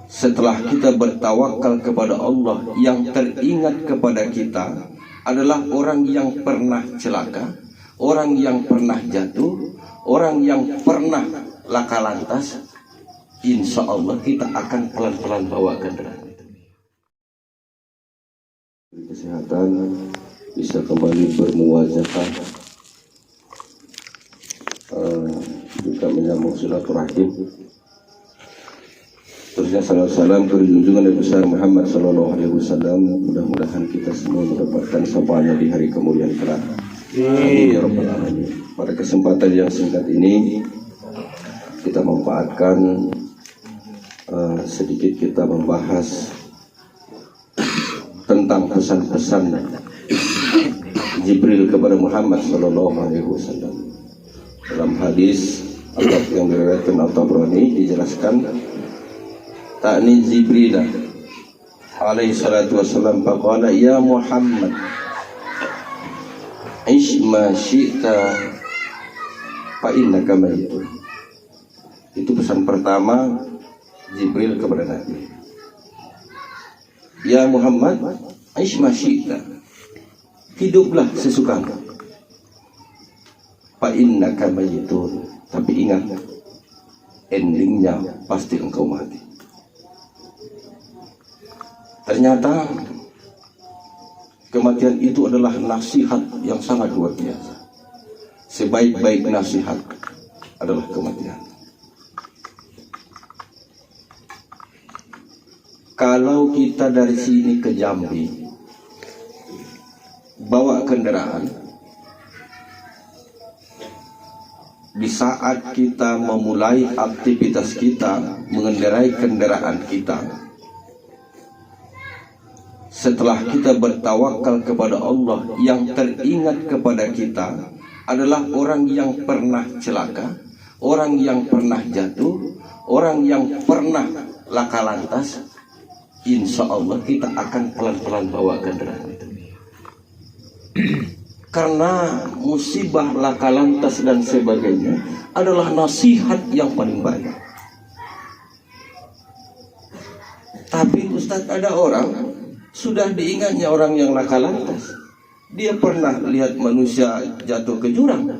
Setelah kita bertawakal kepada Allah, yang teringat kepada kita adalah orang yang pernah celaka, orang yang pernah jatuh, orang yang pernah laka lantas. Insya Allah kita akan pelan-pelan bawa kendaraan itu. Kesehatan bisa kembali bermuwazafah, juga menyambung silaturahim. Terusnya salam ke junjungan Nabi besar Muhammad Sallallahu Alaihi Wasallam. Mudah-mudahan kita semua mendapatkan sapaannya di hari kemuliaan kelak. Amin ya rabbal alamin. Pada kesempatan yang singkat ini kita manfaatkan sedikit kita membahas tentang pesan-pesan Jibril kepada Muhammad Sallallahu Alaihi Wasallam. Dalam hadis yang diriwayatkan At-Tabrani dijelaskan, ta'ni Jibril alaihi salatu wassalam faqala ya Muhammad ish ma syi'ta fa innaka mayitun. Itu pesan pertama Jibril kepada Nabi. Ya Muhammad ish ma syi'ta, hiduplah sesukamu, fa innaka mayitun, tapi ingat endingnya pasti engkau mati. Ternyata kematian itu adalah nasihat yang sangat luar biasa. Sebaik-baik nasihat adalah kematian. Kalau kita dari sini ke Jambi bawa kendaraan, di saat kita memulai aktivitas kita mengendarai kendaraan kita, setelah kita bertawakal kepada Allah, yang teringat kepada kita adalah orang yang pernah celaka, orang yang pernah jatuh, orang yang pernah laka lantas. Insya Allah kita akan pelan-pelan bawa kendaraan itu. Karena musibah, laka lantas dan sebagainya adalah nasihat yang paling baik. Tapi Ustaz, ada orang sudah diingatnya orang yang laka lantas, dia pernah lihat manusia jatuh ke jurang,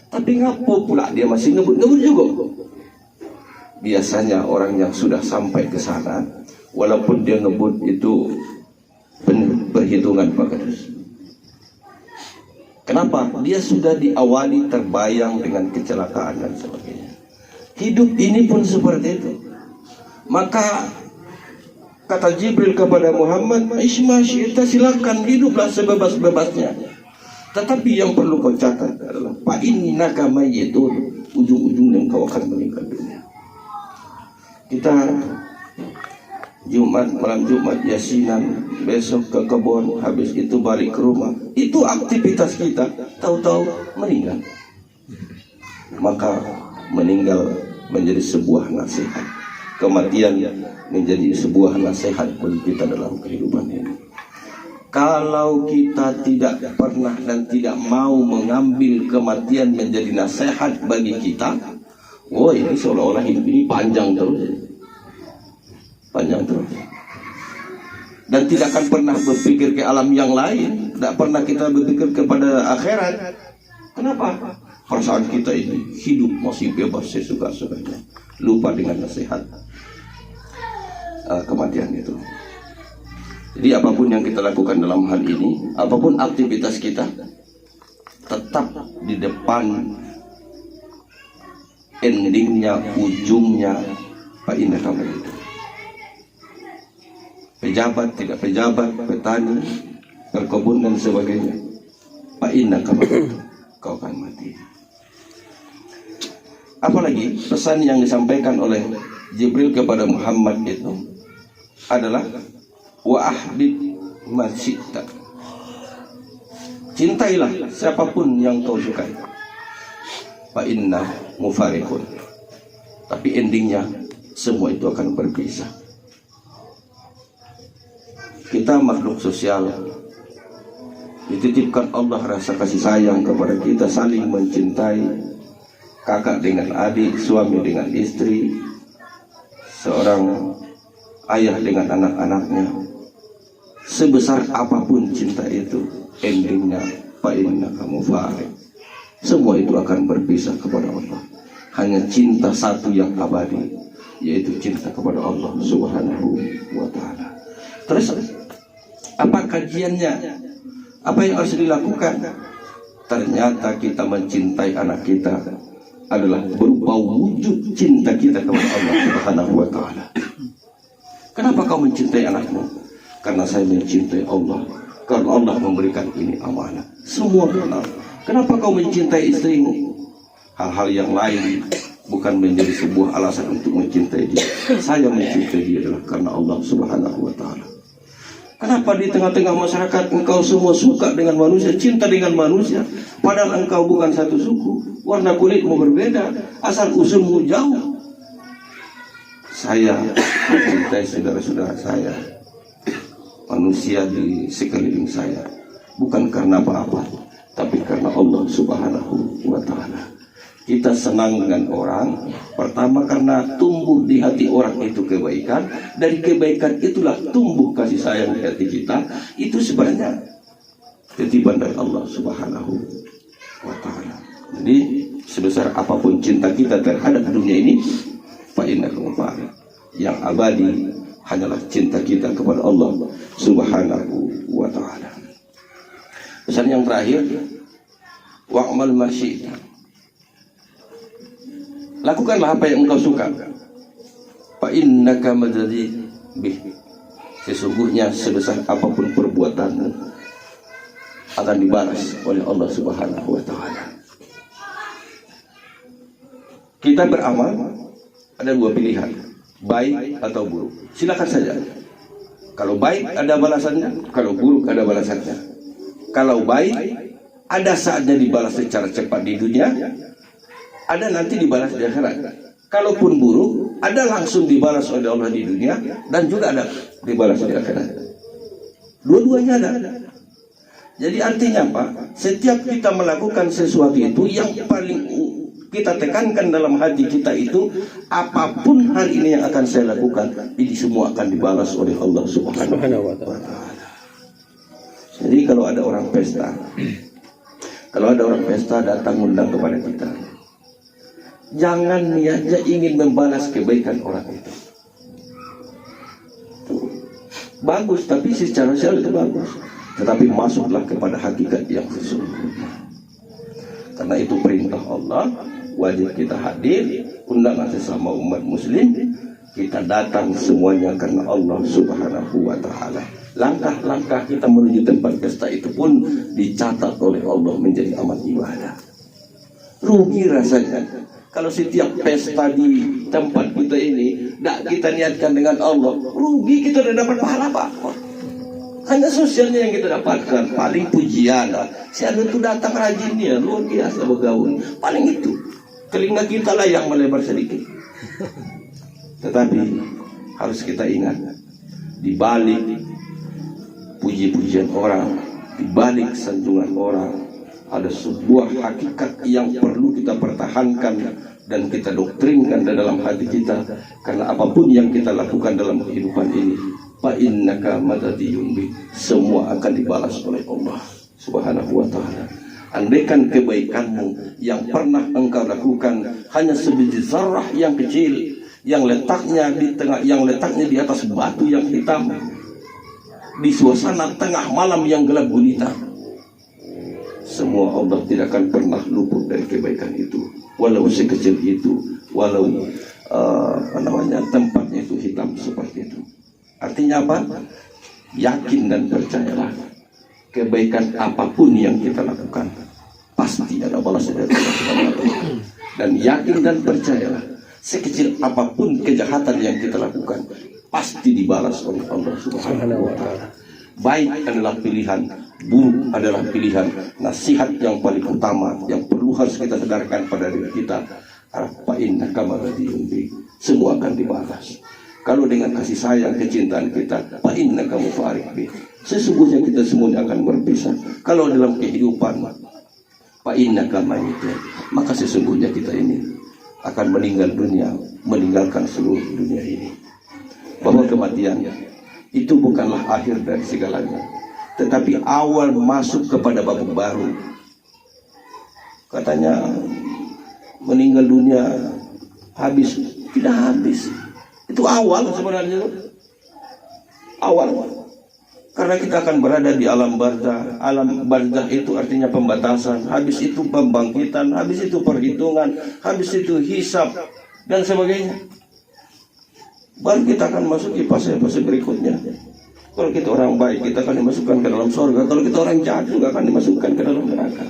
tapi ngapo pula dia masih ngebut-ngebut juga. Biasanya orang yang sudah sampai ke sana, walaupun dia ngebut itu perhitungan Pak Kadus. Kenapa? Dia sudah diawali terbayang dengan kecelakaan dan sebagainya. Hidup ini pun seperti itu. Maka kata Jibril kepada Muhammad, Isma syi'ta, silakan hiduplah sebebas-bebasnya. Tetapi yang perlu kau catat adalah fa innaka mayyitun, ujung-ujungnya kau akan meninggal dunia. Kita malam Jumat yasinan, besok ke kebun, habis itu balik ke rumah. Itu aktivitas kita, tahu-tahu meninggal. Maka meninggal menjadi sebuah nasihat. Kematian menjadi sebuah nasihat bagi kita dalam kehidupan ini. Kalau kita tidak pernah dan tidak mau mengambil kematian menjadi nasihat bagi kita, oh ini seolah-olah hidup ini panjang terus, dan tidak akan pernah berpikir ke alam yang lain, tidak pernah kita berpikir kepada akhirat. Kenapa? Perasaan kita ini hidup masih bebas sesuka-sukanya, lupa dengan nasihat kematian itu. Jadi apapun yang kita lakukan dalam hal ini, apapun aktivitas kita, tetap di depan endingnya, ujungnya Pak Indah kamu itu. Pejabat, tidak pejabat, petani, berkebun dan sebagainya, Pak Indah kamu itu, kau akan mati. Apalagi pesan yang disampaikan oleh Jibril kepada Muhammad itu adalah wa ahbib man syi'ta, cintailah siapapun yang kau sukai, fa inna mufariqun, tapi endingnya semua itu akan berpisah. Kita makhluk sosial, dititipkan Allah rasa kasih sayang kepada kita, saling mencintai, kakak dengan adik, suami dengan istri, seorang ayah dengan anak-anaknya, sebesar apapun cinta itu, endingnya fa innaka mufariq. Semua itu akan berpisah kepada Allah. Hanya cinta satu yang abadi, yaitu cinta kepada Allah Subhanahu wa ta'ala. Terus apa kajiannya? Apa yang harus dilakukan? Ternyata kita mencintai anak kita adalah berupa wujud cinta kita kepada Allah Subhanahu wa ta'ala. Kenapa kau mencintai anakmu? Karena saya mencintai Allah. Karena Allah memberikan ini amanah. Semua benar. Kenapa kau mencintai istrimu? Hal-hal yang lain bukan menjadi sebuah alasan untuk mencintai dia. Saya mencintai dia adalah karena Allah Subhanahu wa ta'ala. Kenapa di tengah-tengah masyarakat engkau semua suka dengan manusia, cinta dengan manusia, padahal engkau bukan satu suku, warna kulitmu berbeda, asal usulmu jauh? Saya mencintai saudara-saudara saya, manusia di sekeliling saya, bukan karena apa-apa, tapi karena Allah Subhanahu wa ta'ala. Kita senang dengan orang, pertama karena tumbuh di hati orang itu kebaikan. Dari kebaikan itulah tumbuh kasih sayang di hati kita. Itu sebenarnya titipan dari Allah Subhanahu wa ta'ala. Jadi sebesar apapun cinta kita terhadap dunia ini, fa innaka mufariq. Yang abadi hanyalah cinta kita kepada Allah Subhanahu wa ta'ala. Pesan yang terakhir, wa'mal ma syi'ta. Lakukanlah apa yang engkau suka. Fa innaka majzi bih. Sesungguhnya sebesar apapun perbuatanmu akan dibalas oleh Allah Subhanahu wa ta'ala. Kita beramal ada dua pilihan, baik atau buruk. Silakan saja. Kalau baik ada balasannya, kalau buruk ada balasannya. Kalau baik ada saatnya dibalas secara cepat di dunia, ada nanti dibalas di akhirat. Kalaupun buruk, ada langsung dibalas oleh Allah di dunia dan juga ada dibalas di akhirat. Dua-duanya ada. Jadi artinya apa? Setiap kita melakukan sesuatu itu, yang paling kita tekankan dalam hati kita itu, apapun hari ini yang akan saya lakukan, ini semua akan dibalas oleh Allah Subhanahu wa ta'ala. Jadi kalau ada orang pesta, datang undang kepada kita, jangan niatnya ingin membalas kebaikan orang itu. Bagus, tapi secara syar'i itu bagus. Tetapi masuklah kepada hakikat yang sesungguhnya. Karena itu perintah Allah, wajib kita hadir, undangan sesama umat muslim, kita datang semuanya karena Allah Subhanahu wa ta'ala. Langkah-langkah kita menuju tempat pesta itu pun dicatat oleh Allah menjadi amal ibadah. Rugi rasanya kalau setiap pesta di tempat kita ini tidak kita niatkan dengan Allah, rugi, kita tidak dapat pahala apa-apa. Hanya sosialnya yang kita dapatkan, paling pujian lah. Si anu itu datang rajin dia, luar biasa bergaul. Paling itu, telinga kita lah yang melebar sedikit. Tetapi harus kita ingat, di balik puji-pujian orang, di balik sanjungan orang, ada sebuah hakikat yang perlu kita pertahankan dan kita doktrinkan dalam hati kita. Karena apapun yang kita lakukan dalam kehidupan ini, fa innaka madadiyun bi, semua akan dibalas oleh Allah Subhanahu wa ta'ala. Andaikan kebaikanmu yang pernah engkau lakukan hanya sebiji zarrah yang kecil, yang letaknya di atas batu yang hitam, di suasana tengah malam yang gelap gulita, semua Allah tidak akan pernah luput dari kebaikan itu, walau sekecil itu, walau tempatnya itu hitam seperti itu. Artinya apa? Yakin dan percayalah, kebaikan apapun yang kita lakukan pasti ada balas dari Allah. Dan yakin dan percayalah, sekecil apapun kejahatan yang kita lakukan pasti dibalas oleh Allah Subhanahu wa ta'ala. Baik adalah pilihan, buruk adalah pilihan. Nasihat yang paling utama yang perlu harus kita sadarkan pada diri kita, fa innaka madadiyun bi, semua akan dibalas. Kalau dengan kasih sayang, kecintaan kita, fa innaka mufariq bi, sesungguhnya kita semuanya akan berpisah. Kalau dalam kehidupan, fa innaka mayyitun, maka sesungguhnya kita ini akan meninggal dunia, meninggalkan seluruh dunia ini. Bahwa kematian itu bukanlah akhir dari segalanya, tetapi awal masuk kepada babak baru. Katanya meninggal dunia habis, tidak habis. Itu awal sebenarnya, awal. Karena kita akan berada di alam barzah. Alam barzah itu artinya pembatasan, habis itu pembangkitan, habis itu perhitungan, habis itu hisab dan sebagainya. Baru kita akan masuk di fase-fase berikutnya. Kalau kita orang baik, kita akan dimasukkan ke dalam surga. Kalau kita orang jahat juga akan dimasukkan ke dalam neraka.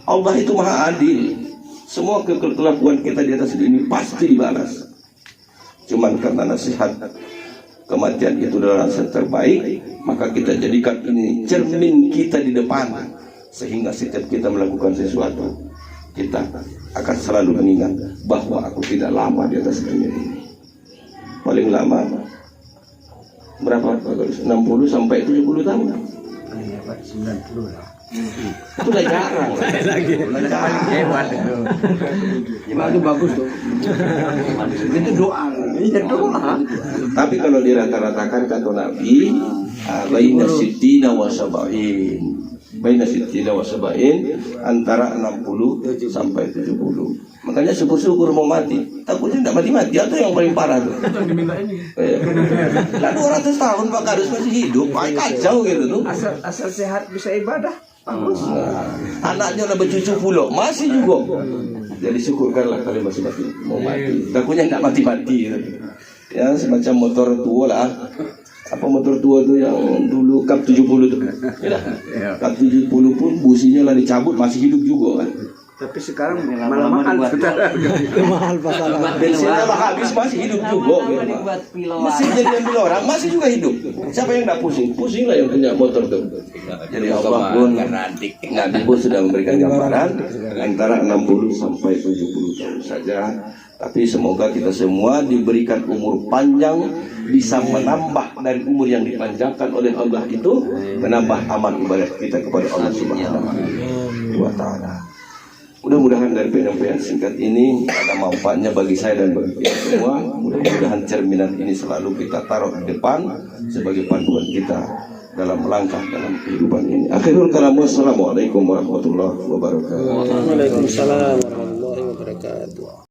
Allah itu maha adil. Semua kelakuan kita di atas dunia ini pasti dibalas. Cuman karena nasihat kematian itu adalah nasihat terbaik, maka kita jadikan ini cermin kita di depan, sehingga setiap kita melakukan sesuatu, kita akan selalu mengingat bahwa aku tidak lama di atas dunia ini. Paling lama berapa? 60 sampai 70 tahun. 90 lah. Itu udah jarang. Lagi. Hebat itu. Itu bagus tuh. Itu doa. Iya doa. Tapi kalau dirata-ratakan kata Nabi, baina sittina wa sab'in. Baina sittina wa sab'in, antara 60 sampai 70. Makanya syukur-syukur mau mati. Takutnya tidak mati-mati, atau yang paling parah tuh. Itu yang diminta ini. Lah 200 tahun Pak Kardus masih hidup, Pak, kacau gitu tuh. Asal sehat bisa ibadah. Bagus. Anaknya udah bercucu puluh, masih juga. Jadi syukurkanlah kalian masih mau mati. Takutnya tidak mati-mati gitu. Ya semacam motor tua lah. Apa motor tua tuh yang dulu Kap 70 tuh. Ya, Kap 70 pun businya lah dicabut, masih hidup juga kan. Tapi sekarang malah mahal. Mahal pasaran. Bensinnya mah habis, masih hidup juga gitu. Mesin jadi ambil orang, masih juga hidup. Siapa yang tidak pusing? Pusing lah yang punya motor tuh. Jadi Allah pun Nabi pun sudah memberikan gambaran antara 60 sampai 70 tahun saja. Tapi semoga kita semua diberikan umur panjang, bisa menambah dari umur yang dipanjangkan oleh Allah itu, menambah amal ibadat kita kepada Allah Subhanahu wa Ta'ala. Mudah-mudahan dari penyampaian singkat ini ada manfaatnya bagi saya dan bagi kita semua. Mudah-mudahan cerminan ini selalu kita taruh di depan sebagai panduan kita dalam langkah dalam kehidupan ini. Akhirul kalam, wassalamualaikum warahmatullahi wabarakatuh. Waalaikumsalam warahmatullahi wabarakatuh.